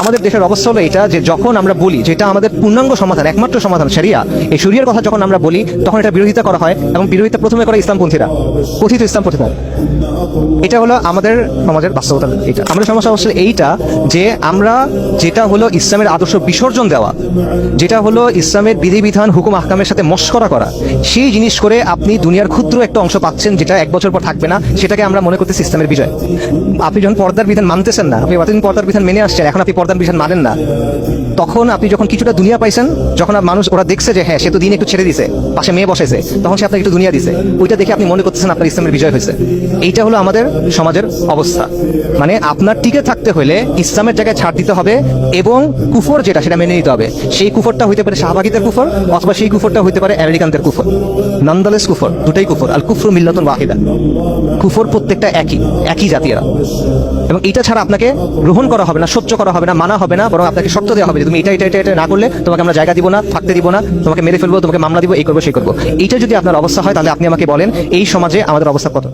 আমাদের দেশের অবস্থা হলো এটা যে যখন আমরা বলি যে এটা আমাদের পূর্ণাঙ্গ সমাধান, একমাত্র সমাধান শরিয়া, এই শরিয়ার কথা যখন আমরা বলি তখন এটা বিরোধিতা করা হয়, এবং বিরোধিতা প্রথমে করে ইসলামপন্থীরা, কথিত ইসলামপন্থীরা। এটা হলো আমাদের সমাজের বাস্তবতা। এটা আমাদের সমস্যা হচ্ছে এইটা যে আমরা যেটা হলো ইসলামের আদর্শ বিসর্জন দেওয়া, যেটা হলো ইসলামের বিধিবিধান হুকুম আহকামের সাথে মশকরা করা, সেই জিনিস করে আপনি দুনিয়ার ক্ষুদ্র একটা অংশ পাচ্ছেন যেটা 1 বছর পর থাকবে না, সেটাকে আমরা মনে করতেছি ইসলামের বিজয়। আপনি যখন পর্দার বিধান মানতেছেন না, আপনি এতদিন পর্দার বিধান মেনে আসছেন, এখন আপনি পর্দার বিধান মানেন না, তখন আপনি যখন কিছুটা দুনিয়া পাইছেন, যখন মানুষ ওরা দেখছে যে হ্যাঁ সে তো দিন একটু ছেড়ে দিছে, পাশে মেয়ে বসেছে, তখন সে আপনাকে একটু দুনিয়া দিছে, ওইটা দেখে আপনি মনে করতেছেন আপনার ইসলামের বিজয় হয়েছে। এইটা হলো আমাদের সমাজের অবস্থা। মানে আপনার টিকে থাকতে হলে ইসলামের জায়গায় ছাড় দিতে হবে, এবং কুফর যেটা সেটা মেনে নিতে হবে। সেই কুফরটা হইতে পারে শাহবাগীদের কুফর, অথবা সেই কুফরটা হইতে পারে আমেরিকানদের কুফর। নন্দালেস কুফর, দুটাই কুফর। আল কুফরু মিল্লাতুন ওয়াহিদা, কুফর প্রত্যেকটা একই জাতীয়রা, এবং এটা ছাড়া আপনাকে গ্রহণ করা হবে না, সহ্য করা হবে না, মানা হবে না, বরং আপনাকে শর্ত দেওয়া হবে যে তুমি এটা এটা এটা এটা না করলে তোমাকে আমরা জায়গা দিব না, থাকতে দিব না, তোমাকে মেরে ফেলবো, তোমাকে মামলা দিব, এই করবো সেই করবো। এইটা যদি আপনার অবস্থা হয় তাহলে আপনি আমাকে বলেন এই সমাজে আমাদের অবস্থা কত।